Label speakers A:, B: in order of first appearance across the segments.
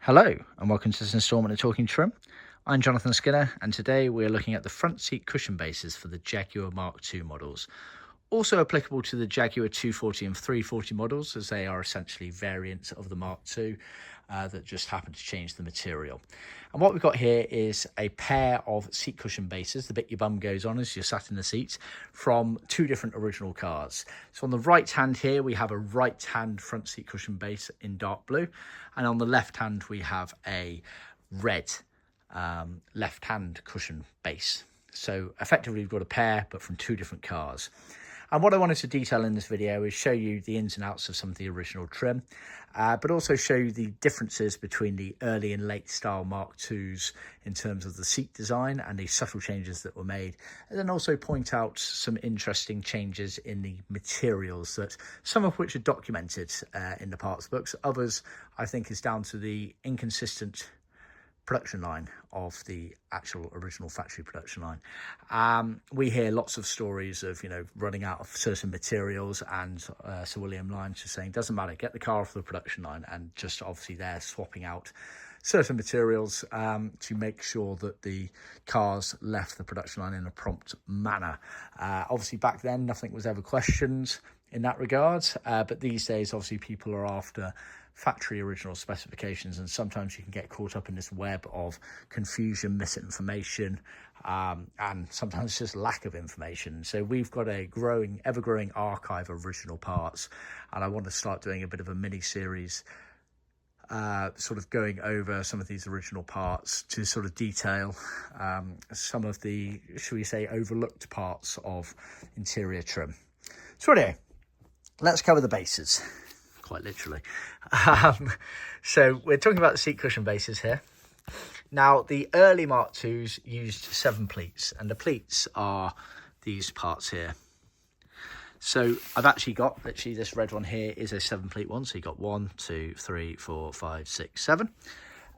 A: Hello and welcome to this instalment of Talkin Trim. I'm Jonathon Skinner and today we're looking at the front seat cushion bases for the Jaguar MK2 models. Also applicable to the Jaguar 240 and 340 models, as they are essentially variants of the MK2 that just happen to change the material. And what we've got here is a pair of seat cushion bases, the bit your bum goes on as you're sat in the seat, from two different original cars. So on the right hand here we have a right hand front seat cushion base in dark blue, and on the left hand we have a red left hand cushion base. So effectively we've got a pair but from two different cars. And what I wanted to detail in this video is show you the ins and outs of some of the original trim, but also show you the differences between the early and late style Mark IIs in terms of the seat design and the subtle changes that were made, and then also point out some interesting changes in the materials, that some of which are documented in the parts books. Others I think is down to the inconsistent production line of the actual original factory production line. We hear lots of stories of, running out of certain materials, and Sir William Lyons just saying, doesn't matter, get the car off the production line, and just obviously they're swapping out certain materials to make sure that the cars left the production line in a prompt manner. Obviously back then nothing was ever questioned in that regard, but these days obviously people are after factory original specifications, and sometimes you can get caught up in this web of confusion, misinformation, and sometimes just lack of information. So we've got a ever-growing archive of original parts, and I want to start doing a bit of a mini-series sort of going over some of these original parts to sort of detail some of the, shall we say, overlooked parts of interior trim. So anyway, let's cover the bases. Quite literally. So we're talking about the seat cushion bases here. Now, the early Mark IIs used 7 pleats, and the pleats are these parts here. So I've actually got, literally this red one here is a 7 pleat one. So you got 1, 2, 3, 4, 5, 6, 7.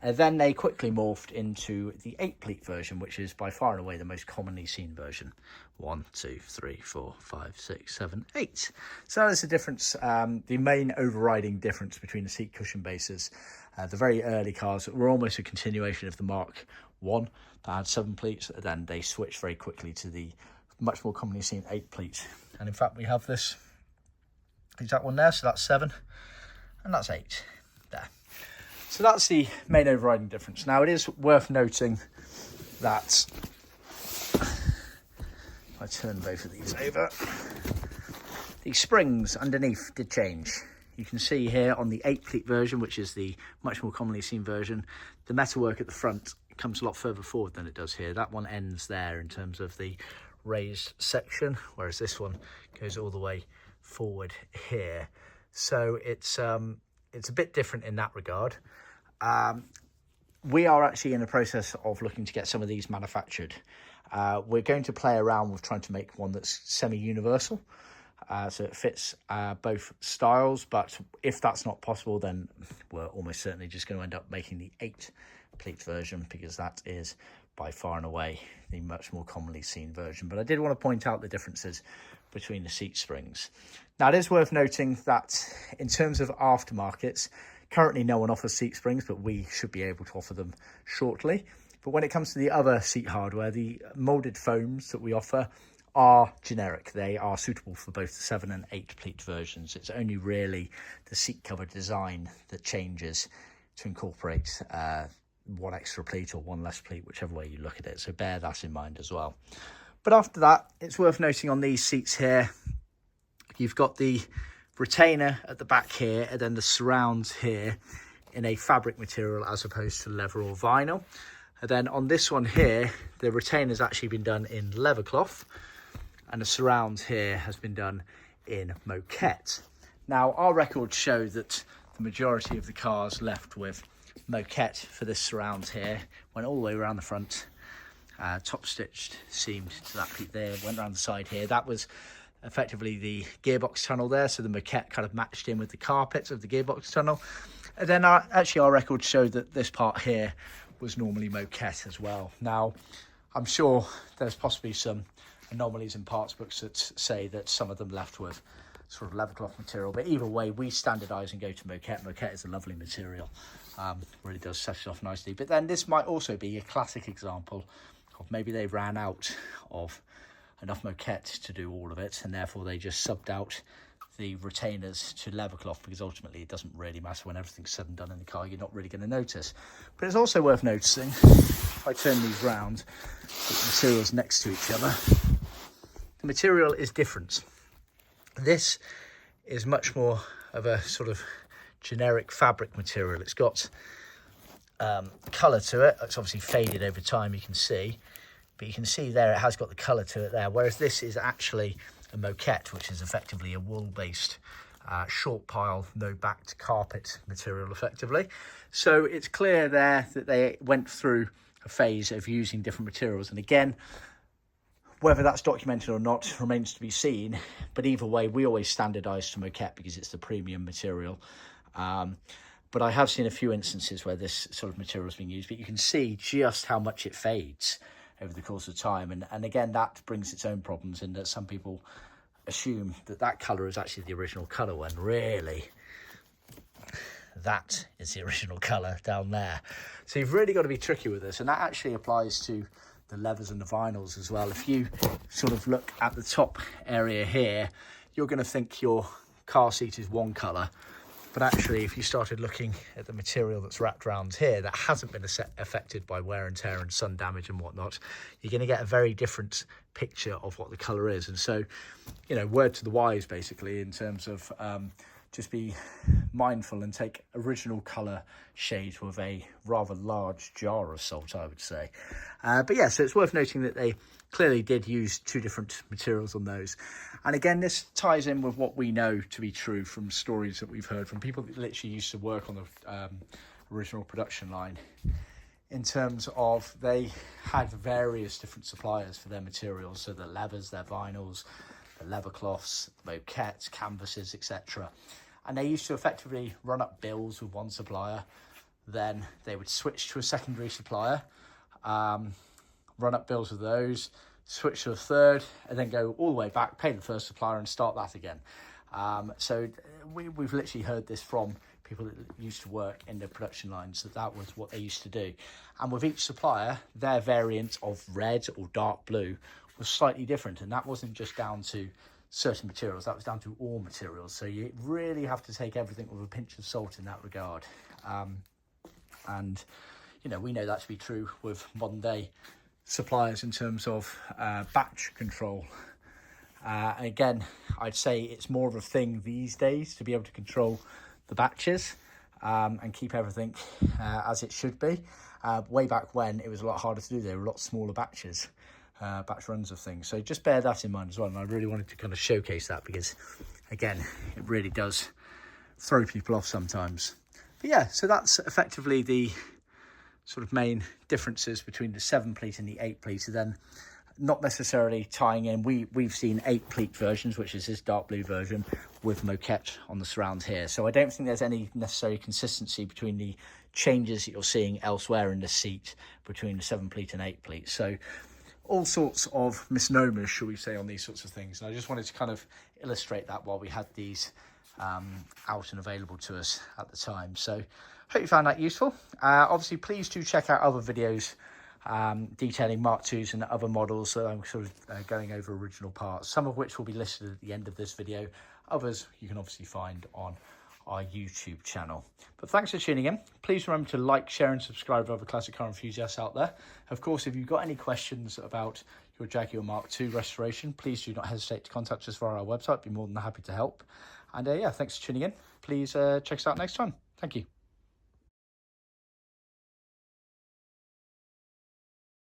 A: And then they quickly morphed into the 8 pleat version, which is by far and away the most commonly seen version. 1, 2, 3, 4, 5, 6, 7, 8. So that's the difference, the main overriding difference between the seat cushion bases. The very early cars were almost a continuation of the Mark I that had 7 pleats, and then they switched very quickly to the much more commonly seen 8 pleats. And in fact, we have this exact one there, so that's 7, and that's 8 there. So that's the main overriding difference. Now, it is worth noting that, if I turn both of these over, the springs underneath did change. You can see here on the 8 pleat version, which is the much more commonly seen version, the metalwork at the front comes a lot further forward than it does here. That one ends there in terms of the raised section, whereas this one goes all the way forward here. So it's a bit different in that regard. We are actually in the process of looking to get some of these manufactured. We're going to play around with trying to make one that's semi-universal, so it fits both styles, but if that's not possible, then we're almost certainly just going to end up making the 8 pleat version, because that is by far and away the much more commonly seen version. But I did want to point out the differences between the seat springs. Now, it is worth noting that in terms of aftermarkets, currently no one offers seat springs, but we should be able to offer them shortly. But when it comes to the other seat hardware, the moulded foams that we offer are generic. They are suitable for both the 7 and 8 pleat versions. It's only really the seat cover design that changes to incorporate one extra pleat or one less pleat, whichever way you look at it. So bear that in mind as well. But after that, it's worth noting on these seats here, you've got the retainer at the back here, and then the surrounds here in a fabric material as opposed to leather or vinyl. And then on this one here, the retainer's actually been done in Leathercloth, and the surrounds here has been done in Moquette. Now, our records show that the majority of the cars left with Moquette for this surround here went all the way around the front, top stitched, seamed to that pleat there, went around the side here. That was effectively the gearbox tunnel there, so the Moquette kind of matched in with the carpets of the gearbox tunnel. And then actually our records show that this part here was normally Moquette as well. Now, I'm sure there's possibly some anomalies in parts books that say that some of them left with sort of leathercloth material. But either way, we standardise and go to Moquette. Moquette is a lovely material, really does set it off nicely. But then this might also be a classic example of maybe they ran out of enough Moquette to do all of it, and therefore they just subbed out the retainers to leathercloth, because ultimately it doesn't really matter when everything's said and done in the car. You're not really going to notice. But it's also worth noticing, if I turn these round, the materials next to each other, the material is different. This is much more of a sort of generic fabric material. It's got colour to it. It's obviously faded over time, you can see. But you can see there it has got the colour to it there, whereas this is actually a Moquette, which is effectively a wool-based short pile, no backed carpet material effectively. So it's clear there that they went through a phase of using different materials, and again, whether that's documented or not remains to be seen. But either way, we always standardise to Moquette because it's the premium material. But I have seen a few instances where this sort of material is being used, but you can see just how much it fades over the course of time. And again, that brings its own problems in that some people assume that that colour is actually the original colour, when really that is the original colour down there. So you've really got to be tricky with this, and that actually applies to the leathers and the vinyls as well. If you sort of look at the top area here, you're going to think your car seat is one colour, but actually if you started looking at the material that's wrapped around here that hasn't been affected by wear and tear and sun damage and whatnot, you're going to get a very different picture of what the colour is. And so, you know, word to the wise basically in terms of just be mindful and take original colour shades with a rather large jar of salt, I would say. But yeah, so it's worth noting that they clearly did use two different materials on those. And again, this ties in with what we know to be true from stories that we've heard from people that literally used to work on the original production line, in terms of they had various different suppliers for their materials, so the leathers, their vinyls, the leathercloths, the moquettes, canvases, etc. And they used to effectively run up bills with one supplier, then they would switch to a secondary supplier, run up bills with those, switch to a third, and then go all the way back, pay the first supplier and start that again. So we've literally heard this from people that used to work in the production lines, that was what they used to do. And with each supplier, their variant of red or dark blue was slightly different, and that wasn't just down to certain materials, that was down to all materials. So you really have to take everything with a pinch of salt in that regard. And you know, we know that to be true with modern day suppliers in terms of batch control. And again, I'd say it's more of a thing these days to be able to control the batches and keep everything as it should be. Way back when, it was a lot harder to do. There were a lot smaller batches, batch runs of things. So just bear that in mind as well. And I really wanted to kind of showcase that because, again, it really does throw people off sometimes. But yeah, so that's effectively the sort of main differences between the 7 pleat and the 8 pleat. And then not necessarily tying in, we've seen 8 pleat versions, which is this dark blue version with moquette on the surround here. So I don't think there's any necessary consistency between the changes that you're seeing elsewhere in the seat between the 7 pleat and 8 pleat. So all sorts of misnomers, shall we say, on these sorts of things. And I just wanted to kind of illustrate that while we had these out and available to us at the time. So hope you found that useful. Obviously, please do check out other videos detailing Mark IIs and other models. So I'm sort of going over original parts, some of which will be listed at the end of this video. Others you can obviously find on our YouTube channel. But thanks for tuning in. Please remember to like, share and subscribe to other classic car enthusiasts out there. Of course, if you've got any questions about your Jaguar Mark II restoration, please do not hesitate to contact us via our website. Be more than happy to help. And yeah, thanks for tuning in. Please check us out next time. Thank you.